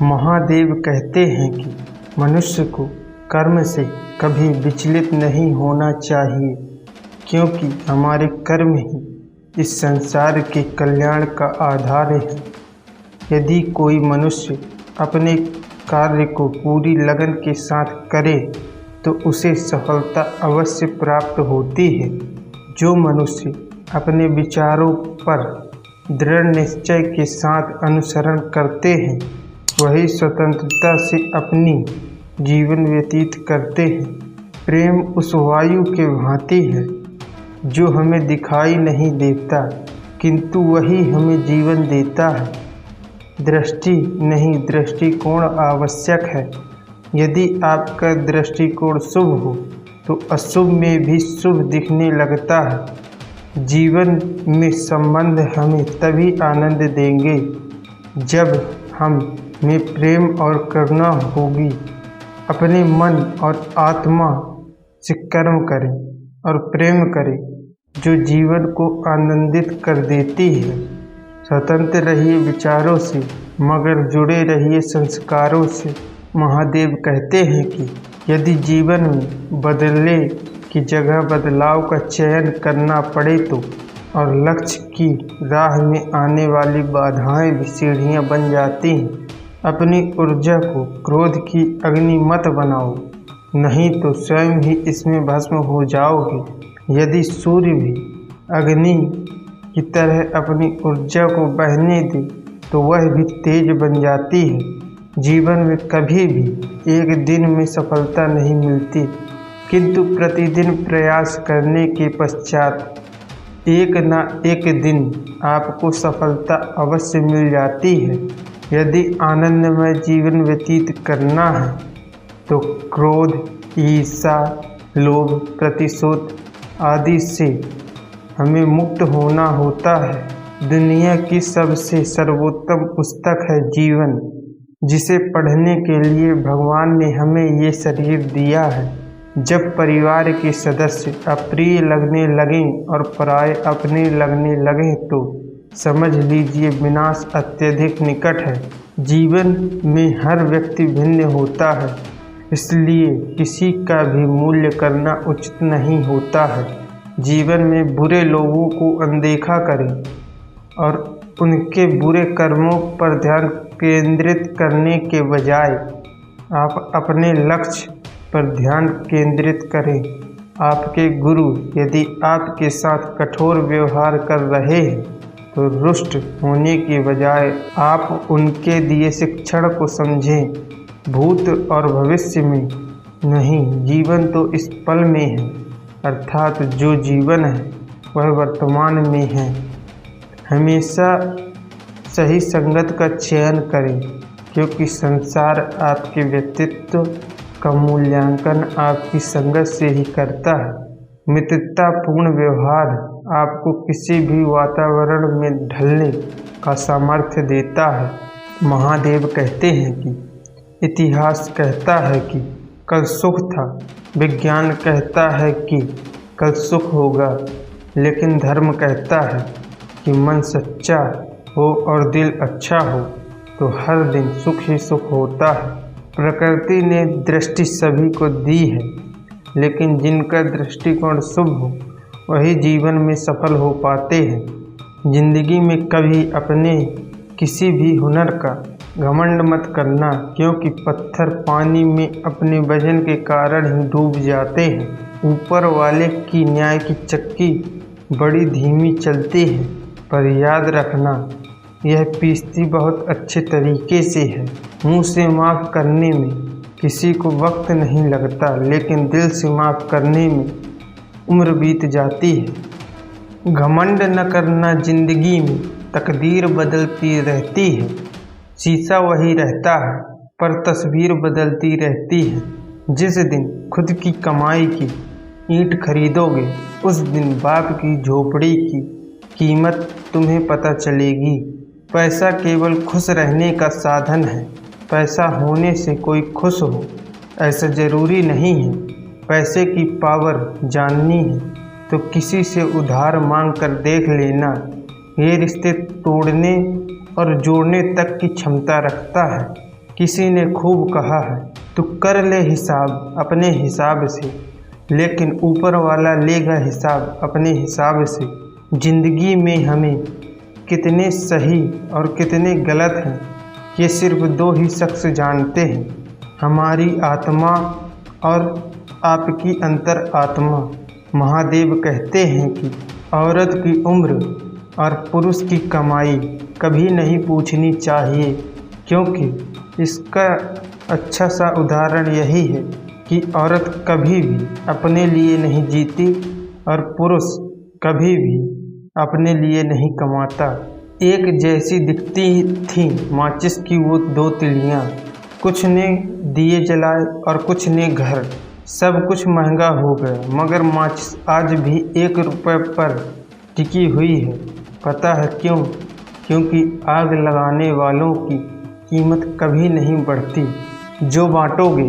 महादेव कहते हैं कि मनुष्य को कर्म से कभी विचलित नहीं होना चाहिए, क्योंकि हमारे कर्म ही इस संसार के कल्याण का आधार है। यदि कोई मनुष्य अपने कार्य को पूरी लगन के साथ करे तो उसे सफलता अवश्य प्राप्त होती है। जो मनुष्य अपने विचारों पर दृढ़ निश्चय के साथ अनुसरण करते हैं वही स्वतंत्रता से अपनी जीवन व्यतीत करते हैं। प्रेम उस वायु के भांति है जो हमें दिखाई नहीं देता, किंतु वही हमें जीवन देता है। दृष्टि नहीं, दृष्टिकोण आवश्यक है। यदि आपका दृष्टिकोण शुभ हो तो अशुभ में भी शुभ दिखने लगता है। जीवन में संबंध हमें तभी आनंद देंगे जब हम में प्रेम और करुणा होगी। अपने मन और आत्मा से कर्म करें और प्रेम करें जो जीवन को आनंदित कर देती है। स्वतंत्र रहिए विचारों से, मगर जुड़े रहिए संस्कारों से। महादेव कहते हैं कि यदि जीवन में बदले की जगह बदलाव का चयन करना पड़े तो, और लक्ष्य की राह में आने वाली बाधाएं भी सीढ़ियां बन जाती हैं। अपनी ऊर्जा को क्रोध की अग्नि मत बनाओ, नहीं तो स्वयं ही इसमें भस्म हो जाओगे। यदि सूर्य भी अग्नि की तरह अपनी ऊर्जा को बहने दे तो वह भी तेज बन जाती है। जीवन में कभी भी एक दिन में सफलता नहीं मिलती, किंतु प्रतिदिन प्रयास करने के पश्चात एक न एक दिन आपको सफलता अवश्य मिल जाती है। यदि आनंदमय जीवन व्यतीत करना है तो क्रोध, ईर्ष्या, लोभ, प्रतिशोध आदि से हमें मुक्त होना होता है। दुनिया की सबसे सर्वोत्तम पुस्तक है जीवन, जिसे पढ़ने के लिए भगवान ने हमें ये शरीर दिया है। जब परिवार के सदस्य अप्रिय लगने लगें और पराये अपने लगने लगें तो समझ लीजिए विनाश अत्यधिक निकट है। जीवन में हर व्यक्ति भिन्न होता है, इसलिए किसी का भी मूल्य करना उचित नहीं होता है। जीवन में बुरे लोगों को अनदेखा करें और उनके बुरे कर्मों पर ध्यान केंद्रित करने के बजाय आप अपने लक्ष्य पर ध्यान केंद्रित करें। आपके गुरु यदि आपके साथ कठोर व्यवहार कर रहे हैं तो रुष्ट होने के बजाय आप उनके दिए शिक्षण को समझें। भूत और भविष्य में नहीं, जीवन तो इस पल में है, अर्थात जो जीवन है वह वर्तमान में है। हमेशा सही संगत का चयन करें, क्योंकि संसार आपके व्यक्तित्व का मूल्यांकन आपकी संगत से ही करता है। मित्रतापूर्ण व्यवहार आपको किसी भी वातावरण में ढलने का सामर्थ्य देता है। महादेव कहते हैं कि इतिहास कहता है कि कल सुख था, विज्ञान कहता है कि कल सुख होगा, लेकिन धर्म कहता है कि मन सच्चा हो और दिल अच्छा हो तो हर दिन सुख ही सुख होता है। प्रकृति ने दृष्टि सभी को दी है, लेकिन जिनका दृष्टिकोण शुभ हो वही जीवन में सफल हो पाते हैं। जिंदगी में कभी अपने किसी भी हुनर का घमंड मत करना, क्योंकि पत्थर पानी में अपने वजन के कारण ही डूब जाते हैं। ऊपर वाले की न्याय की चक्की बड़ी धीमी चलती है, पर याद रखना यह पीसती बहुत अच्छे तरीके से है। मुंह से माफ़ करने में किसी को वक्त नहीं लगता, लेकिन दिल से माफ़ करने में उम्र बीत जाती है। घमंड न करना, जिंदगी में तकदीर बदलती रहती है। शीशा वही रहता है पर तस्वीर बदलती रहती है। जिस दिन खुद की कमाई की ईंट खरीदोगे उस दिन बाप की झोपड़ी की कीमत तुम्हें पता चलेगी। पैसा केवल खुश रहने का साधन है। पैसा होने से कोई खुश हो ऐसा ज़रूरी नहीं है। पैसे की पावर जाननी है तो किसी से उधार मांग कर देख लेना। ये रिश्ते तोड़ने और जोड़ने तक की क्षमता रखता है। किसी ने खूब कहा है, तू कर ले हिसाब अपने हिसाब से, लेकिन ऊपर वाला लेगा हिसाब अपने हिसाब से। जिंदगी में हमें कितने सही और कितने गलत हैं, ये सिर्फ दो ही शख्स जानते हैं, हमारी आत्मा और आपकी अंतर आत्मा। महादेव कहते हैं कि औरत की उम्र और पुरुष की कमाई कभी नहीं पूछनी चाहिए, क्योंकि इसका अच्छा सा उदाहरण यही है कि औरत कभी भी अपने लिए नहीं जीती और पुरुष कभी भी अपने लिए नहीं कमाता। एक जैसी दिखती थी माचिस की वो दो तिलियाँ, कुछ ने दिए जलाए और कुछ ने घर। सब कुछ महंगा हो गया, मगर माचिस आज भी 1 रुपये पर टिकी हुई है। पता है क्यों? क्योंकि आग लगाने वालों की कीमत कभी नहीं बढ़ती। जो बांटोगे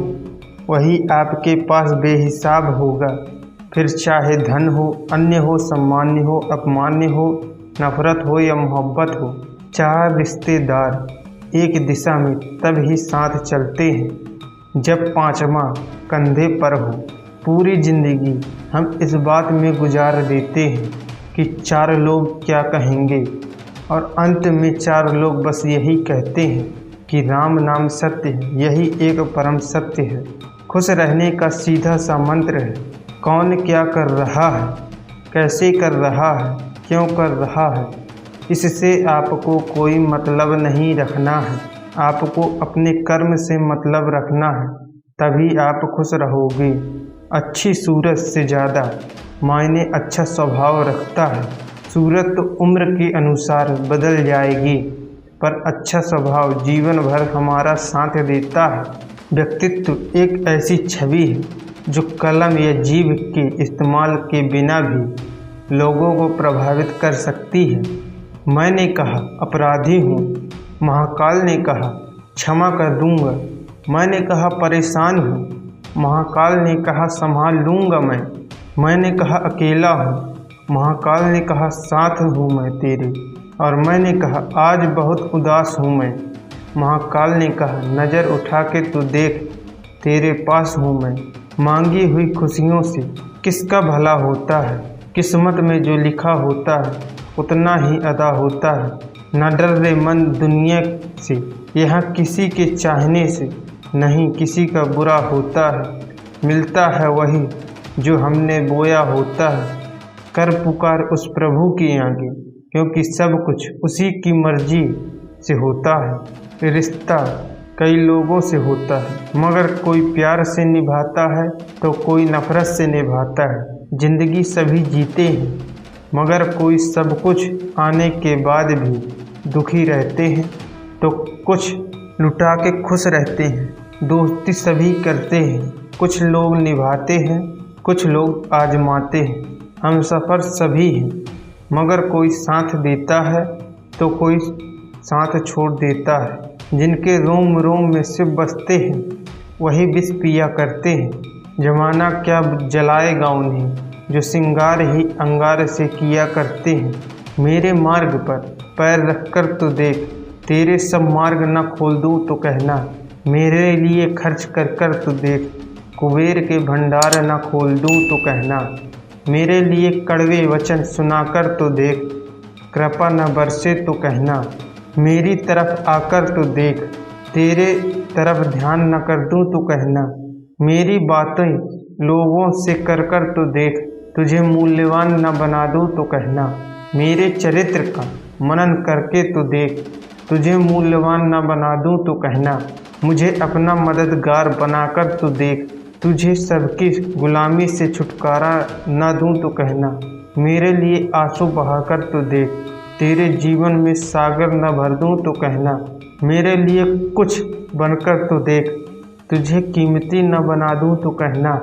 वही आपके पास बेहिसाब होगा, फिर चाहे धन हो, अन्य हो, सम्मान्य हो, अपमान्य हो, नफरत हो या मोहब्बत हो। 4 रिश्तेदार एक दिशा में तब ही साथ चलते हैं जब 5वां कंधे पर हो। पूरी जिंदगी हम इस बात में गुजार देते हैं कि 4 लोग क्या कहेंगे, और अंत में 4 लोग बस यही कहते हैं कि राम नाम सत्य है, यही एक परम सत्य है। खुश रहने का सीधा सा मंत्र है, कौन क्या कर रहा है, कैसे कर रहा है, क्यों कर रहा है, इससे आपको कोई मतलब नहीं रखना है। आपको अपने कर्म से मतलब रखना है, तभी आप खुश रहोगे। अच्छी सूरत से ज़्यादा मायने अच्छा स्वभाव रखता है। सूरत तो उम्र के अनुसार बदल जाएगी, पर अच्छा स्वभाव जीवन भर हमारा साथ देता है। व्यक्तित्व एक ऐसी छवि है जो कलम या जीभ के इस्तेमाल के बिना भी लोगों को प्रभावित कर सकती है। मैंने कहा अपराधी हूँ, महाकाल ने कहा क्षमा कर दूंगा। मैंने कहा परेशान हूँ, महाकाल ने कहा संभाल लूँगा मैं। मैंने कहा अकेला हूँ, महाकाल ने कहा साथ हूँ मैं तेरे। और मैंने कहा आज बहुत उदास हूँ मैं, महाकाल ने कहा नज़र उठा के तू देख, तेरे पास हूँ मैं। मांगी हुई खुशियों से किसका भला होता है, किस्मत में जो लिखा होता है उतना ही अदा होता है। न डर रे मन दुनिया से, यहाँ किसी के चाहने से नहीं किसी का बुरा होता है। मिलता है वही जो हमने बोया होता है। कर पुकार उस प्रभु की आगे, क्योंकि सब कुछ उसी की मर्जी से होता है। रिश्ता कई लोगों से होता है, मगर कोई प्यार से निभाता है तो कोई नफरत से निभाता है। जिंदगी सभी जीते हैं, मगर कोई सब कुछ आने के बाद भी दुखी रहते हैं, तो कुछ लुटा के खुश रहते हैं। दोस्ती सभी करते हैं, कुछ लोग निभाते हैं, कुछ लोग आजमाते हैं। हम सफ़र सभी हैं, मगर कोई साथ देता है तो कोई साथ छोड़ देता है। जिनके रोम रोम में सिर्फ बसते हैं वही विष पिया करते हैं। जमाना क्या जलाएगा उन्हें जो सिंगार ही अंगार से किया करते हैं। मेरे मार्ग पर पैर रखकर तो देख, तेरे सब मार्ग न खोल दूँ तो कहना। मेरे लिए खर्च कर कर तो देख, कुबेर के भंडार न खोल दूँ तो कहना। मेरे लिए कड़वे वचन सुनाकर तो देख, कृपा न बरसे तो कहना। मेरी तरफ आकर तो देख, तेरे तरफ ध्यान न कर दूँ तो कहना। मेरी बातें लोगों से कर कर तो देख, तुझे मूल्यवान न बना दूँ तो कहना। मेरे चरित्र का मनन करके तो देख, तुझे मूल्यवान न बना दूँ तो कहना। मुझे अपना मददगार बनाकर तो देख, तुझे सबकी गुलामी से छुटकारा न दूँ तो कहना। मेरे लिए आंसू बहाकर तो देख, तेरे जीवन में सागर न भर दूँ तो कहना। मेरे लिए कुछ बनकर तो देख, तुझे कीमती न बना दूँ तो कहना।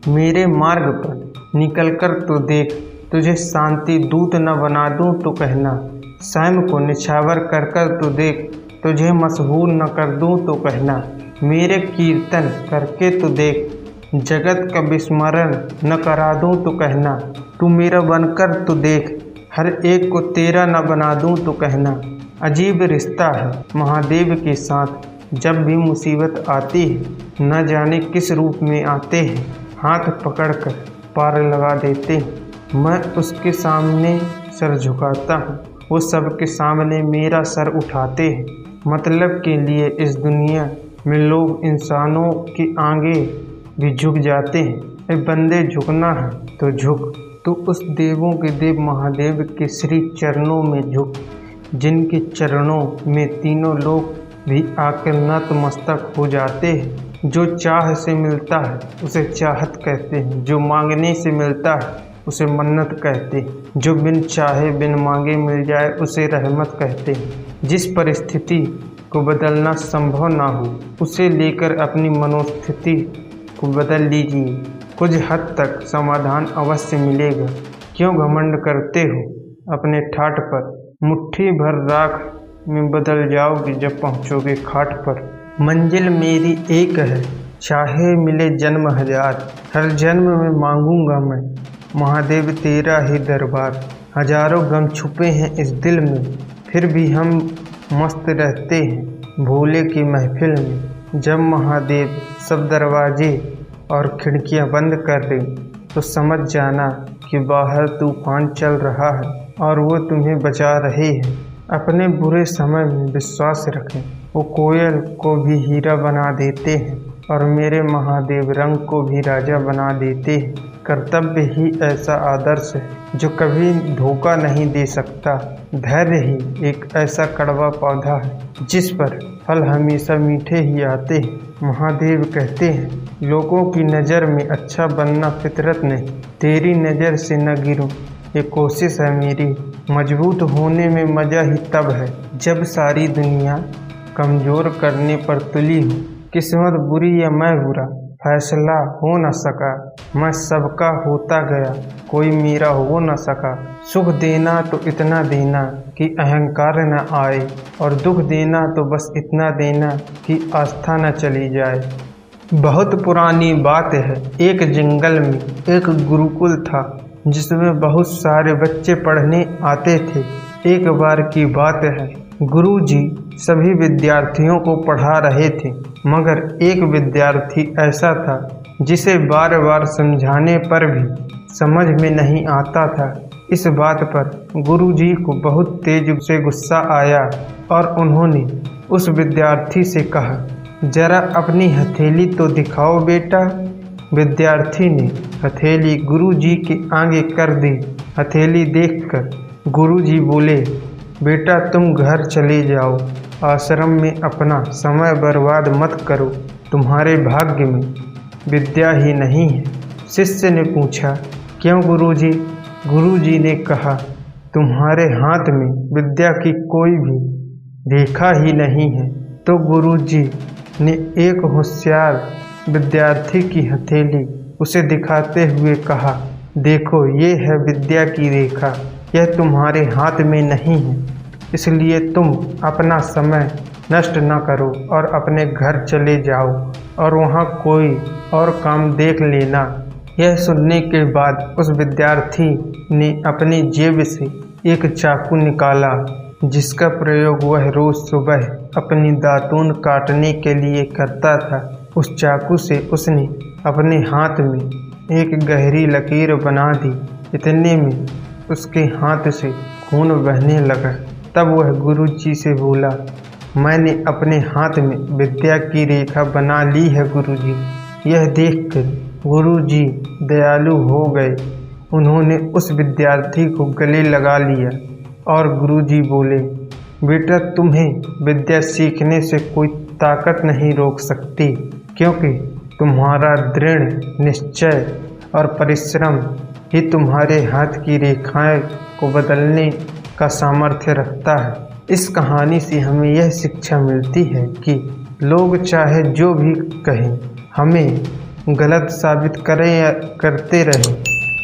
मेरे मार्ग पर निकलकर तो देख, तुझे शांति दूत न बना दूँ तो कहना। स्वयं को निछावर कर कर तो देख, तुझे मशहूर न कर दूँ तो कहना। मेरे कीर्तन करके तो देख, जगत का विस्मरण न करा दूँ तो कहना। तू मेरा बनकर तो देख, हर एक को तेरा न बना दूँ तो कहना। अजीब रिश्ता है महादेव के साथ, जब भी मुसीबत आती है न जाने किस रूप में आते हैं, हाथ पकड़कर पार लगा देते हैं। मैं उसके सामने सर झुकाता हूँ, वो सबके सामने मेरा सर उठाते हैं। मतलब के लिए इस दुनिया में लोग इंसानों के आगे भी झुक जाते हैं। ए बंदे, झुकना है तो झुक, तू उस देवों के देव महादेव के श्री चरणों में झुक, जिनके चरणों में तीनों लोग भी आकर नतमस्तक हो जाते हैं। जो चाह से मिलता है उसे चाहत कहते हैं, जो मांगने से मिलता है उसे मन्नत कहते हैं, जो बिन चाहे बिन मांगे मिल जाए उसे रहमत कहते हैं। जिस परिस्थिति को बदलना संभव ना हो उसे लेकर अपनी मनोस्थिति को बदल लीजिए, कुछ हद तक समाधान अवश्य मिलेगा। क्यों घमंड करते हो अपने ठाठ पर, मुट्ठी भर राख में बदल जाओगे जब पहुँचोगे खाट पर। मंजिल मेरी एक है, चाहे मिले जन्म हजार, हर जन्म में मांगूंगा मैं महादेव तेरा ही दरबार। हजारों गम छुपे हैं इस दिल में, फिर भी हम मस्त रहते हैं भोले की महफिल में। जब महादेव सब दरवाजे और खिड़कियां बंद कर दे तो समझ जाना कि बाहर तूफान चल रहा है और वो तुम्हें बचा रहे हैं। अपने बुरे समय में विश्वास रखें, वो कोयल को भी हीरा बना देते हैं और मेरे महादेव रंग को भी राजा बना देते हैं। कर्तव्य ही ऐसा आदर्श है जो कभी धोखा नहीं दे सकता। धैर्य ही एक ऐसा कड़वा पौधा है जिस पर फल हमेशा मीठे ही आते हैं। महादेव कहते हैं, लोगों की नज़र में अच्छा बनना फितरत नहीं, तेरी नज़र से न गिरूं ये कोशिश है मेरी। मजबूत होने में मज़ा ही तब है जब सारी दुनिया कमज़ोर करने पर तुली हो। किस्मत बुरी या मैं बुरा फैसला हो न सका, मैं सबका होता गया कोई मेरा हो न सका। सुख देना तो इतना देना कि अहंकार न आए, और दुख देना तो बस इतना देना कि आस्था न चली जाए। बहुत पुरानी बात है, एक जंगल में एक गुरुकुल था जिसमें बहुत सारे बच्चे पढ़ने आते थे। एक बार की बात है, गुरुजी सभी विद्यार्थियों को पढ़ा रहे थे, मगर एक विद्यार्थी ऐसा था जिसे बार बार समझाने पर भी समझ में नहीं आता था। इस बात पर गुरुजी को बहुत तेज से गुस्सा आया और उन्होंने उस विद्यार्थी से कहा, जरा अपनी हथेली तो दिखाओ बेटा। विद्यार्थी ने हथेली गुरुजी के आगे कर दी। हथेली देखकर गुरुजी बोले, बेटा तुम घर चले जाओ, आश्रम में अपना समय बर्बाद मत करो, तुम्हारे भाग्य में विद्या ही नहीं है। शिष्य ने पूछा, क्यों गुरुजी? गुरुजी ने कहा, तुम्हारे हाथ में विद्या की कोई भी रेखा ही नहीं है। तो गुरुजी ने एक होशियार विद्यार्थी की हथेली उसे दिखाते हुए कहा, देखो ये है विद्या की रेखा, यह तुम्हारे हाथ में नहीं है, इसलिए तुम अपना समय नष्ट न करो और अपने घर चले जाओ और वहाँ कोई और काम देख लेना। यह सुनने के बाद उस विद्यार्थी ने अपनी जेब से एक चाकू निकाला जिसका प्रयोग वह रोज सुबह अपनी दातून काटने के लिए करता था। उस चाकू से उसने अपने हाथ में एक गहरी लकीर बना दी। इतने में उसके हाथ से खून बहने लगा। तब वह गुरुजी से बोला, मैंने अपने हाथ में विद्या की रेखा बना ली है गुरुजी। यह देखकर गुरुजी दयालु हो गए। उन्होंने उस विद्यार्थी को गले लगा लिया और गुरुजी बोले, बेटा तुम्हें विद्या सीखने से कोई ताकत नहीं रोक सकती, क्योंकि तुम्हारा दृढ़ निश्चय और परिश्रम ही तुम्हारे हाथ की रेखाएं को बदलने का सामर्थ्य रखता है। इस कहानी से हमें यह शिक्षा मिलती है कि लोग चाहे जो भी कहें, हमें गलत साबित करें या करते रहें,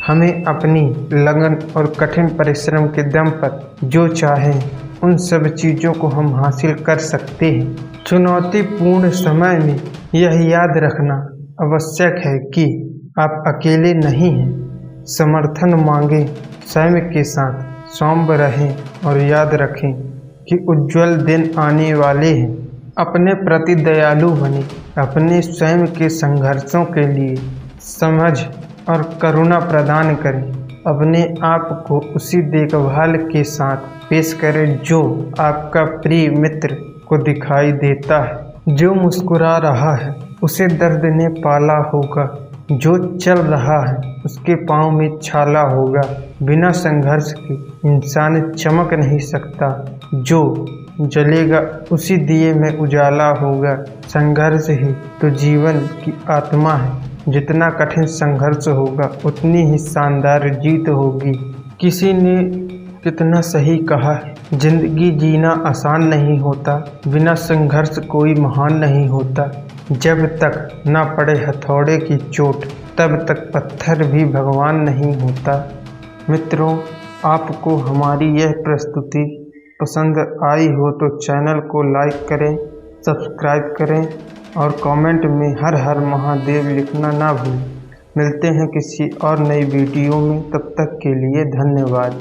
हमें अपनी लगन और कठिन परिश्रम के दम पर जो चाहें उन सब चीज़ों को हम हासिल कर सकते हैं। चुनौतीपूर्ण समय में यह याद रखना आवश्यक है कि आप अकेले नहीं हैं। समर्थन मांगे स्वयं के साथ, सौम्य रहें और याद रखें कि उज्जवल दिन आने वाले हैं। अपने प्रति दयालु बने, अपने स्वयं के संघर्षों के लिए समझ और करुणा प्रदान करें, अपने आप को उसी देखभाल के साथ पेश करें जो आपका प्रिय मित्र को दिखाई देता है। जो मुस्कुरा रहा है उसे दर्द ने पाला होगा, जो चल रहा है उसके पाँव में छाला होगा। बिना संघर्ष के इंसान चमक नहीं सकता, जो जलेगा उसी दिए में उजाला होगा। संघर्ष ही तो जीवन की आत्मा है, जितना कठिन संघर्ष होगा उतनी ही शानदार जीत होगी। किसी ने कितना सही कहा है, जिंदगी जीना आसान नहीं होता, बिना संघर्ष कोई महान नहीं होता। जब तक ना पड़े हथौड़े की चोट तब तक पत्थर भी भगवान नहीं होता। मित्रों, आपको हमारी यह प्रस्तुति पसंद आई हो तो चैनल को लाइक करें, सब्सक्राइब करें और कमेंट में हर हर महादेव लिखना ना भूलें। मिलते हैं किसी और नई वीडियो में, तब तक के लिए धन्यवाद।